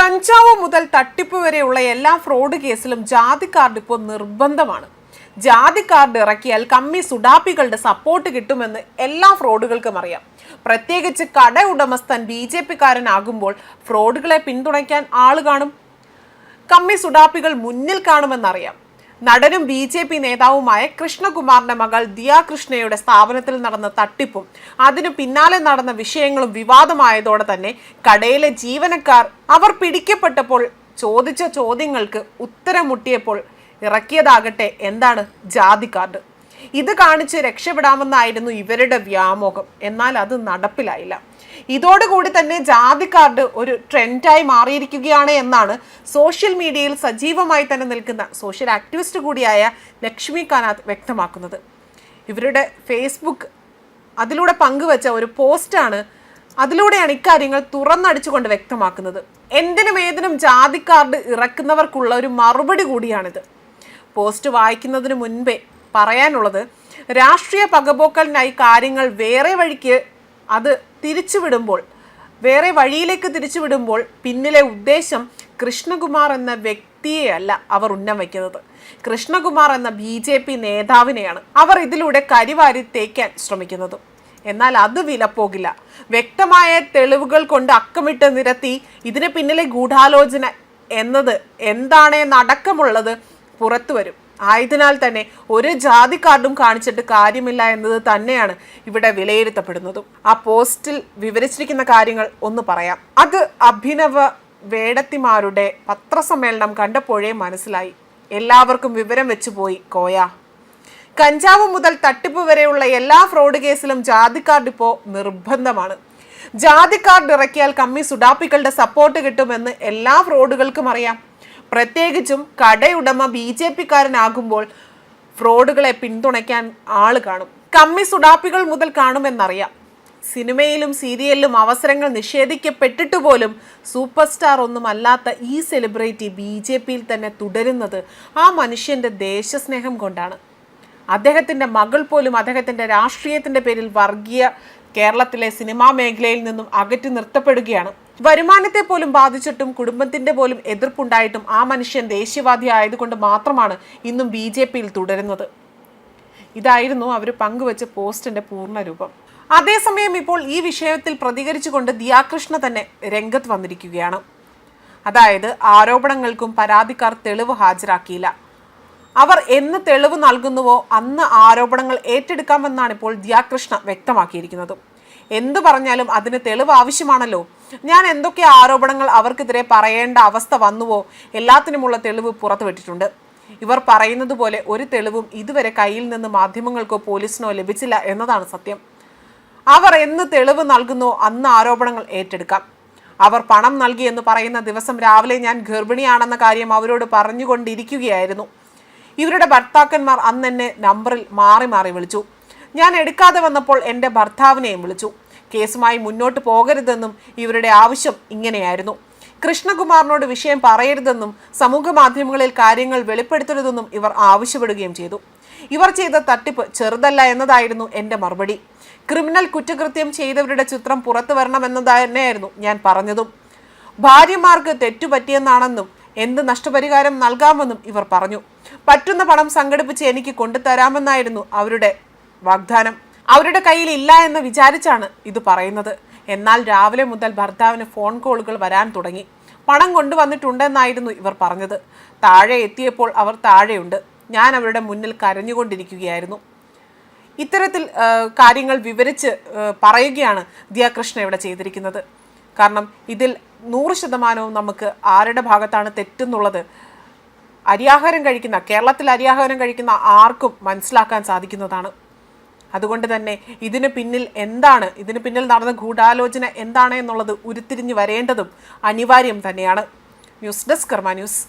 കഞ്ചാവ് മുതൽ തട്ടിപ്പ് വരെയുള്ള എല്ലാ ഫ്രോഡ് കേസിലും ജാതി കാർഡ് ഇപ്പോൾ നിർബന്ധമാണ്. ജാതി കാർഡ് ഇറക്കിയാൽ കമ്മി സുഡാപ്പികളുടെ സപ്പോർട്ട് കിട്ടുമെന്ന് എല്ലാ ഫ്രോഡുകൾക്കും അറിയാം. പ്രത്യേകിച്ച് കട ഉടമസ്ഥൻ BJP-കാരനാകുമ്പോൾ ഫ്രോഡുകളെ പിന്തുണയ്ക്കാൻ ആള് കാണും. കമ്മി സുഡാപ്പികൾ മുന്നിൽ കാണുമെന്നറിയാം. നടനും BJP നേതാവുമായ കൃഷ്ണകുമാറിന്റെ മകൾ ദിയ കൃഷ്ണയുടെ സ്ഥാപനത്തിൽ നടന്ന തട്ടിപ്പും അതിനു പിന്നാലെ നടന്ന വിഷയങ്ങളും വിവാദമായതോടെ തന്നെ കടയിലെ ജീവനക്കാർ അവർ പിടിക്കപ്പെട്ടപ്പോൾ ചോദിച്ച ചോദ്യങ്ങൾക്ക് ഉത്തരം മുട്ടിയപ്പോൾ ഇറക്കിയതാകട്ടെ എന്താണ് ജാതി കാർഡ്. ഇത് കാണിച്ച് രക്ഷപ്പെടാമെന്നായിരുന്നു ഇവരുടെ വ്യാമോഹം. എന്നാൽ അത് നടപ്പിലായില്ല. ഇതോടുകൂടി തന്നെ ജാതി കാർഡ് ഒരു ട്രെൻഡായി മാറിയിരിക്കുകയാണ് എന്നാണ് സോഷ്യൽ മീഡിയയിൽ സജീവമായി തന്നെ നിൽക്കുന്ന സോഷ്യൽ ആക്ടിവിസ്റ്റ് കൂടിയായ ലക്ഷ്മി കാനാത്ത് വ്യക്തമാക്കുന്നത്. ഇവരുടെ ഫേസ്ബുക്ക് അതിലൂടെ പങ്കുവച്ച ഒരു പോസ്റ്റാണ്. അതിലൂടെയാണ് ഇക്കാര്യങ്ങൾ തുറന്നടിച്ചുകൊണ്ട് വ്യക്തമാക്കുന്നത്. എന്തിനും ഏതിനും ജാതി കാർഡ് ഇറക്കുന്നവർക്കുള്ള ഒരു മറുപടി കൂടിയാണിത്. പോസ്റ്റ് വായിക്കുന്നതിന് മുൻപേ പറയാനുള്ളത്, രാഷ്ട്രീയ പകപോക്കലിനായി കാര്യങ്ങൾ വേറെ വഴിയിലേക്ക് തിരിച്ചുവിടുമ്പോൾ പിന്നിലെ ഉദ്ദേശം കൃഷ്ണകുമാർ എന്ന വ്യക്തിയെയല്ല അവർ ഉന്നം വയ്ക്കുന്നത്. കൃഷ്ണകുമാർ എന്ന BJP നേതാവിനെയാണ് അവർ ഇതിലൂടെ കരിവാരി തേക്കാൻ ശ്രമിക്കുന്നത്. എന്നാൽ അത് വിലപ്പോകില്ല. വ്യക്തമായ തെളിവുകൾ കൊണ്ട് അക്കമിട്ട് നിരത്തി ഇതിന് പിന്നിലെ ഗൂഢാലോചന എന്നത് എന്താണെന്നടക്കമുള്ളത് പുറത്തു വരും. ആയതിനാൽ തന്നെ ഒരു ജാതി കാർഡും കാണിച്ചിട്ട് കാര്യമില്ല എന്നത് തന്നെയാണ് ഇവിടെ വിലയിരുത്തപ്പെടുന്നതും. ആ പോസ്റ്റിൽ വിവരിച്ചിരിക്കുന്ന കാര്യങ്ങൾ ഒന്ന് പറയാം. അത് അഭിനവ വേടത്തിമാരുടെ പത്രസമ്മേളനം കണ്ടപ്പോഴേ മനസ്സിലായി. എല്ലാവർക്കും വിവരം വെച്ചുപോയി കോയ. കഞ്ചാവ് മുതൽ തട്ടിപ്പ് വരെയുള്ള എല്ലാ ഫ്രോഡ് കേസിലും ജാതി കാർഡ് ഇപ്പോൾ നിർബന്ധമാണ്. ജാതി കാർഡ് ഇറക്കിയാൽ കമ്മി സുഡാപ്പികളുടെ സപ്പോർട്ട് കിട്ടുമെന്ന് എല്ലാ ഫ്രോഡുകൾക്കും അറിയാം. പ്രത്യേകിച്ചും കടയുടമ BJP-കാരനാകുമ്പോൾ ഫ്രോഡുകളെ പിന്തുണയ്ക്കാൻ ആള് കാണും. കമ്മി സുഡാപ്പികൾ മുതൽ കാണുമെന്നറിയാം. സിനിമയിലും സീരിയലിലും അവസരങ്ങൾ നിഷേധിക്കപ്പെട്ടിട്ട് പോലും സൂപ്പർ സ്റ്റാർ ഒന്നും അല്ലാത്ത ഈ സെലിബ്രിറ്റി BJP-യിൽ തന്നെ തുടരുന്നത് ആ മനുഷ്യന്റെ ദേശസ്നേഹം കൊണ്ടാണ്. അദ്ദേഹത്തിൻ്റെ മകൾ പോലും അദ്ദേഹത്തിൻ്റെ രാഷ്ട്രീയത്തിൻ്റെ പേരിൽ കേരളത്തിലെ സിനിമാ മേഖലയിൽ നിന്നും അകറ്റി നിർത്തപ്പെടുകയാണ്. വരുമാനത്തെ പോലും ബാധിച്ചിട്ടും കുടുംബത്തിൻ്റെ പോലും എതിർപ്പുണ്ടായിട്ടും ആ മനുഷ്യൻ ദേശീയവാദി ആയതുകൊണ്ട് മാത്രമാണ് ഇന്നും BJP-യിൽ തുടരുന്നത്. ഇതായിരുന്നു അവർ പങ്കുവച്ച പോസ്റ്റിന്റെ പൂർണ്ണരൂപം. അതേസമയം ഇപ്പോൾ ഈ വിഷയത്തിൽ പ്രതികരിച്ചുകൊണ്ട് ദിയ കൃഷ്ണ തന്നെ രംഗത്ത് വന്നിരിക്കുകയാണ്. അതായത് ആരോപണങ്ങൾക്കും പരാതിക്കാർ തെളിവ് ഹാജരാക്കിയില്ല. അവർ എന്ന് തെളിവ് നൽകുന്നുവോ അന്ന് ആരോപണങ്ങൾ ഏറ്റെടുക്കാമെന്നാണ് ഇപ്പോൾ ദിയ കൃഷ്ണ വ്യക്തമാക്കിയിരിക്കുന്നത്. എന്തു പറഞ്ഞാലും അതിന് തെളിവ് ആവശ്യമാണല്ലോ. ഞാൻ എന്തൊക്കെ ആരോപണങ്ങൾ അവർക്കെതിരെ പറയേണ്ട അവസ്ഥ വന്നുവോ എല്ലാത്തിനുമുള്ള തെളിവ് പുറത്തുവിട്ടിട്ടുണ്ട്. ഇവർ പറയുന്നത് പോലെ ഒരു തെളിവും ഇതുവരെ കയ്യിൽ നിന്ന് മാധ്യമങ്ങൾക്കോ പോലീസിനോ ലഭിച്ചില്ല എന്നതാണ് സത്യം. അവർ എന്ന് തെളിവ് നൽകുന്നോ അന്ന് ആരോപണങ്ങൾ ഏറ്റെടുക്കാം. അവർ പണം നൽകിയെന്ന് പറയുന്ന ദിവസം രാവിലെ ഞാൻ ഗർഭിണിയാണെന്ന കാര്യം അവരോട് പറഞ്ഞുകൊണ്ടിരിക്കുകയായിരുന്നു. ഇവരുടെ ഭർത്താക്കന്മാർ അന്ന് എന്നെ നമ്പറിൽ മാറി മാറി വിളിച്ചു. ഞാൻ എടുക്കാതെ വന്നപ്പോൾ എൻ്റെ ഭർത്താവിനെയും വിളിച്ചു. കേസുമായി മുന്നോട്ട് പോകരുതെന്നും ഇവരുടെ ആവശ്യം ഇങ്ങനെയായിരുന്നു. കൃഷ്ണകുമാറിനോട് വിഷയം പറയരുതെന്നും സമൂഹ മാധ്യമങ്ങളിൽ കാര്യങ്ങൾ വെളിപ്പെടുത്തരുതെന്നും ഇവർ ആവശ്യപ്പെടുകയും ചെയ്തു. ഇവർ ചെയ്ത തട്ടിപ്പ് ചെറുതല്ല എന്നതായിരുന്നു എൻ്റെ മറുപടി. ക്രിമിനൽ കുറ്റകൃത്യം ചെയ്തവരുടെ ചിത്രം പുറത്തു വരണമെന്നത് തന്നെയായിരുന്നു ഞാൻ പറഞ്ഞതും. ഭാര്യമാർക്ക് തെറ്റുപറ്റിയെന്നാണെന്നും എന്ത് നഷ്ടപരിഹാരം നൽകാമെന്നും ഇവർ പറഞ്ഞു. പറ്റുന്ന പണം സംഘടിപ്പിച്ച് എനിക്ക് കൊണ്ടുതരാമെന്നായിരുന്നു അവരുടെ വാഗ്ദാനം. അവരുടെ കയ്യിൽ ഇല്ല എന്ന് വിചാരിച്ചാണ് ഇത് പറയുന്നത്. എന്നാൽ രാവിലെ മുതൽ ഭർത്താവിന് ഫോൺ കോളുകൾ വരാൻ തുടങ്ങി. പണം കൊണ്ടുവന്നിട്ടുണ്ടെന്നായിരുന്നു ഇവർ പറഞ്ഞത്. താഴെ എത്തിയപ്പോൾ അവർ താഴെയുണ്ട്. ഞാൻ അവരുടെ മുന്നിൽ കരഞ്ഞുകൊണ്ടിരിക്കുകയായിരുന്നു. ഇത്തരത്തിൽ കാര്യങ്ങൾ വിവരിച്ച് പറയുകയാണ് ദിയ കൃഷ്ണ ഇവിടെ ചെയ്തിരിക്കുന്നത്. കാരണം ഇതിൽ 100% നമുക്ക് ആരുടെ ഭാഗത്താണ് തെറ്റെന്നുള്ളത് കേരളത്തിൽ അരിയാഹാരം കഴിക്കുന്ന ആർക്കും മനസ്സിലാക്കാൻ സാധിക്കുന്നതാണ്. അതുകൊണ്ട് തന്നെ ഇതിന് പിന്നിൽ നടന്ന ഗൂഢാലോചന എന്താണ് എന്നുള്ളത് ഉരുത്തിരിഞ്ഞു വരേണ്ടതും അനിവാര്യം തന്നെയാണ്. ന്യൂസ് ഡെസ്ക് കർമ്മ ന്യൂസ്.